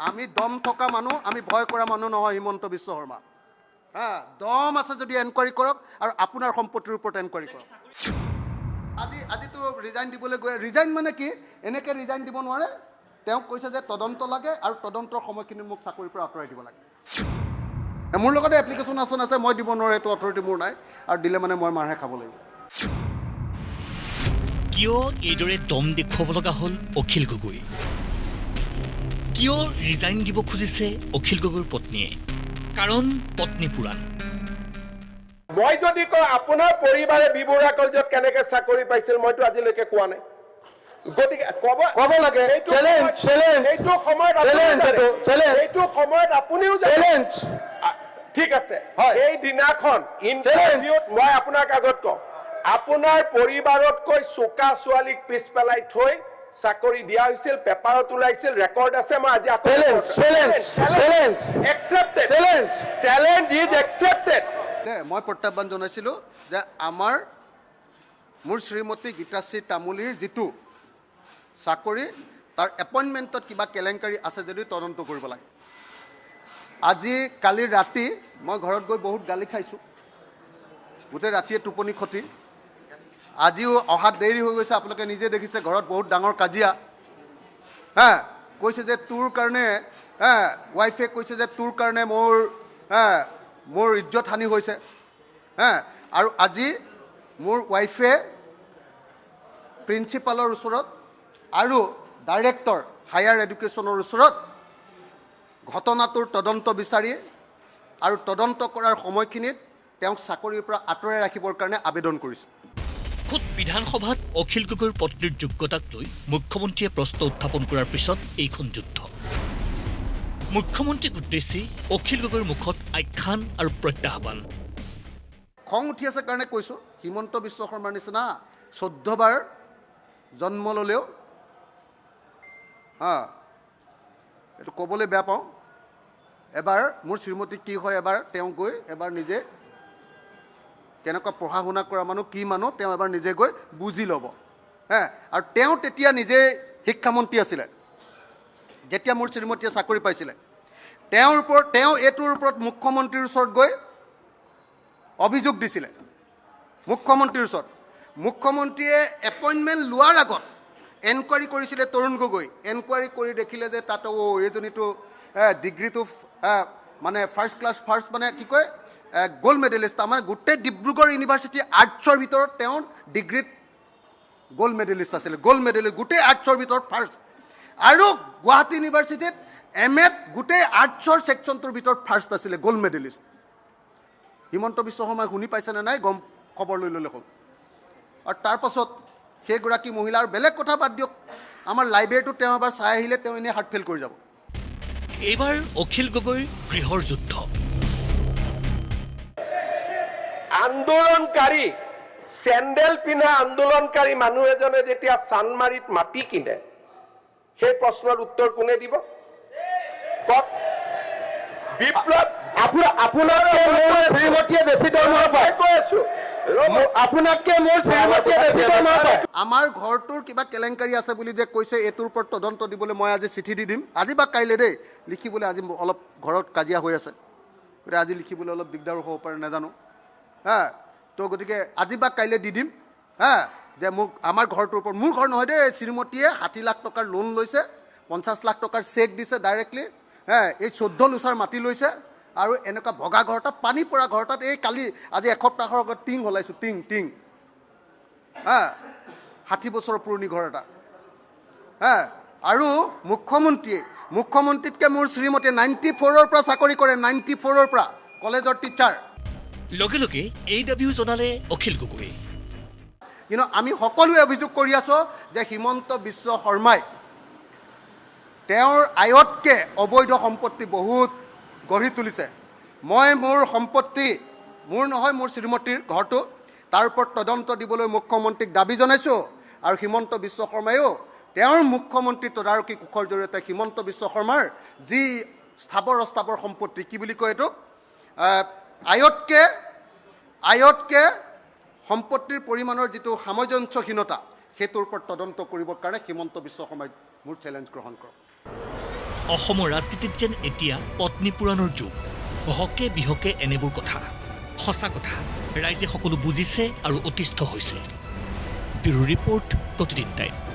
আমি দম থকা মানুহ, আমি ভয় কৰা মানুহ নহয় হিমন্ত বিশ্ব শৰ্মা। দম আছে যদি এনকুৱাৰী কৰক আৰু আপোনাৰ সম্পত্তিৰ ওপৰত এনকুৱাৰী কৰক। আজিতো ৰিজাইন দিবলৈ গৈ, ৰিজাইন মানে কি, এনেকৈ ৰিজাইন দিব নোৱাৰে। তেওঁক কৈছে যে তদন্ত লাগে আৰু তদন্তৰ সময়খিনিত মোক চাকৰিৰ পৰা আঁতৰাই দিব লাগে। মোৰ লগতে এপ্লিকেশ্যন আছে, মই দিব নোৱাৰোঁ, এইটো অথৰিটি মোৰ নাই, আৰু দিলে মানে মই মাৰহে খাব লাগিব। কিয় এইদৰে দম দেখুৱাব লগা হ'ল অখিল গগৈ? কিয় ৰিজাইন দিব খুজিছে অখিল গগৈৰ পত্নীয়ে? কাৰণ পত্নী পুৰাণ। মই যদি কওঁ আপোনাৰ পৰিবাৰে বি বৰুৱা কলেজত কেনেকৈ চাকৰি পাইছিল, মইতো আজিলৈকে কোৱা নাই। গতিকে ক'ব লাগে। এইটো সময়ত আপুনিও ঠিক আছে। এই দিনাখন ইণ্টাৰভিউত মই আপোনাক আগত কওঁ, আপোনাৰ পৰিবাৰতকৈ চোকা ছোৱালীক পিছ পেলাই থৈ চাকৰি দিয়া হৈছিল, পেপাৰত ওলাইছিল, ৰেকৰ্ড আছে। মই আজি মই প্ৰত্যাহ্বান জনাইছিলোঁ যে মোৰ শ্ৰীমতী গীতাশ্ৰী তামুলীৰ যিটো চাকৰি, তাৰ এপইণ্টমেণ্টত কিবা কেলেংকাৰী আছে যদি তদন্ত কৰিব লাগে। কালি ৰাতি মই ঘৰত গৈ বহুত গালি খাইছোঁ, গোটেই ৰাতিয়ে টোপনি ক্ষতি। আজিও অহাত দেৰি হৈ গৈছে, আপোনালোকে নিজে দেখিছে, ঘৰত বহুত ডাঙৰ কাজিয়া। কৈছে যে তোৰ কাৰণে, ৱাইফে কৈছে যে তোৰ কাৰণে মোৰ ইজ্জত হানি হৈছে। আৰু আজি মোৰ ৱাইফে প্ৰিন্সিপালৰ ওচৰত আৰু ডাইৰেক্টৰ হায়াৰ এডুকেশ্যনৰ ওচৰত ঘটনাটোৰ তদন্ত বিচাৰি আৰু তদন্ত কৰাৰ সময়খিনিত তেওঁক চাকৰিৰ পৰা আঁতৰাই ৰাখিবৰ কাৰণে আবেদন কৰিছে। খুদ বিধানসভাত অখিল গগৈৰ পত্নীৰ যোগ্যতাক লৈ মুখ্যমন্ত্ৰীয়ে প্ৰশ্ন উত্থাপন কৰাৰ পিছত এইখন যুদ্ধ। মুখ্যমন্ত্ৰীক উদ্দেশ্যি অখিল গগৈৰ মুখত আখ্যান আৰু প্ৰত্যাহ্বান। খং উঠি আছে কাৰণে কৈছোঁ, হিমন্ত বিশ্ব শৰ্মাৰ নিচিনা 14 বাৰ জন্ম ল'লেও এইটো ক'বলৈ বেয়া পাওঁ। এবাৰ মোৰ শ্ৰীমতী কি হয়, তেওঁ গৈ এবাৰ নিজে কেনেকুৱা পঢ়া শুনা কৰা মানুহ, কি মানুহ, তেওঁ এবাৰ নিজে গৈ বুজি ল'ব। আৰু তেওঁ তেতিয়া নিজে শিক্ষামন্ত্ৰী আছিলে যেতিয়া মোৰ শ্ৰীমতীয়ে চাকৰি পাইছিলে। তেওঁ এইটোৰ ওপৰত মুখ্যমন্ত্ৰীৰ ওচৰত গৈ অভিযোগ দিছিলে, মুখ্যমন্ত্ৰীৰ ওচৰত। মুখ্যমন্ত্ৰীয়ে এপইণ্টমেণ্ট লোৱাৰ আগত এনকুৱাৰী কৰিছিলে তৰুণ গগৈ। এনকুৱাৰী কৰি দেখিলে যে তাত এইজনীটো ডিগ্ৰীটো মানে ফাৰ্ষ্ট মানে কি কয়, গ'ল্ড মেডেলিষ্ট। আমাৰ গোটেই ডিব্ৰুগড় ইউনিভাৰ্চিটি আৰ্টছৰ ভিতৰত তেওঁৰ ডিগ্ৰীত গ'ল্ড মেডেলিষ্ট আছিলে, গ'ল্ড মেডেলিষ্ট, গোটেই আৰ্টছৰ ভিতৰত ফাৰ্ষ্ট। আৰু গুৱাহাটী ইউনিভাৰ্চিটিত MA গোটেই আৰ্টছৰ ছেকশ্যনটোৰ ভিতৰত ফাৰ্ষ্ট আছিলে, গ'ল্ড মেডেলিষ্ট। হিমন্ত বিশ্ব শৰ্মাই শুনি পাইছেনে নাই, খবৰ লৈ ল'লে হ'ল। আৰু তাৰপাছত সেইগৰাকী মহিলা, আৰু বেলেগ কথা বাদ দিয়ক, আমাৰ লাইব্ৰেৰীটো তেওঁ এবাৰ চাই আহিলে তেওঁ এনেই হাৰ্ট ফেইল কৰি যাব। এইবাৰ অখিল গগৈৰ গৃহৰ যুদ্ধ। আন্দোলনকাৰী, চেণ্ডেল পিন্ধা আন্দোলনকাৰী মানুহ এজনে যেতিয়া চানমাৰিত মাটি কিনে, সেই প্ৰশ্নৰ উত্তৰ কোনে দিব? বিপ্লৱ, আপোনাতকে মোৰ শ্ৰীমতীয়ে বেছি দৰমহা পায়। কৈ আছো, আপোনাতকে মোৰ শ্ৰীমতীয়ে বেছি দৰমহা পায়। আমাৰ ঘৰটোৰ কিবা কেলেংকাৰী আছে বুলি যে কৈছে, এইটোৰ ওপৰত তদন্ত দিবলৈ মই আজি চিঠি দি দিম, আজি বা কাইলৈ দেই। লিখিবলৈ আজি অলপ ঘৰত কাজিয়া হৈ আছে, গতিকে আজি লিখিবলৈ অলপ দিগদাৰো হ'ব পাৰে, নাজানো। তো গতিকে আজি বা কাইলৈ দি দিম যে আমাৰ ঘৰটোৰ ওপৰত, মোৰ ঘৰ নহয় দেই, শ্ৰীমতীয়ে 60 লাখ টকাৰ লোন লৈছে, 50 লাখ টকাৰ চেক দিছে ডাইৰেক্টলি। এই 14 লোচাৰ মাটি লৈছে, আৰু এনেকুৱা ভগা ঘৰ এটাত, পানী পৰা ঘৰ এটাত, আজি এসপ্তাহৰ আগত টিং হলাইছোঁ, টিং 60 বছৰৰ পুৰণি ঘৰ এটা। আৰু মুখ্যমন্ত্ৰীতকৈ মোৰ শ্ৰীমতীয়ে 94ৰ পৰা চাকৰি কৰে, 94ৰ পৰা কলেজৰ টিচাৰ। লগে লগে এই দাবীও জনালে অখিল গগৈ। কিন্তু আমি সকলোৱে অভিযোগ কৰি আছোঁ যে হিমন্ত বিশ্ব শৰ্মাই তেওঁৰ আয়তকৈ অবৈধ সম্পত্তি বহুত গঢ়ি তুলিছে। মই মোৰ সম্পত্তি, মোৰ নহয়, মোৰ শ্ৰীমতীৰ ঘৰটো, তাৰ ওপৰত তদন্ত দিবলৈ মুখ্যমন্ত্ৰীক দাবী জনাইছোঁ। আৰু হিমন্ত বিশ্ব শৰ্মায়ো তেওঁৰ মুখ্যমন্ত্ৰী তদাৰকী কোষৰ জৰিয়তে হিমন্ত বিশ্ব শৰ্মাৰ যি স্থাবৰ অস্থাবৰ সম্পত্তি, কি বুলি কয় এইটো, আয়তকৈ সম্পত্তিৰ পৰিমাণৰ যিটো সামঞ্জস্যহীনতা, সেইটোৰ ওপৰত তদন্ত কৰিবৰ কাৰণে হিমন্ত বিশ্ব শৰ্মাই মোৰ চেলেঞ্জ গ্ৰহণ কৰক। অসমৰ ৰাজনীতিত যেন এতিয়া পত্নী পুৰাণৰ যুগ হকে বিহকে এনেবোৰ কথা সঁচা কথা ৰাইজে সকলো বুজিছে আৰু অতিষ্ঠ হৈছে ব্যুৰো ৰিপৰ্ট প্ৰতিদিন টাইম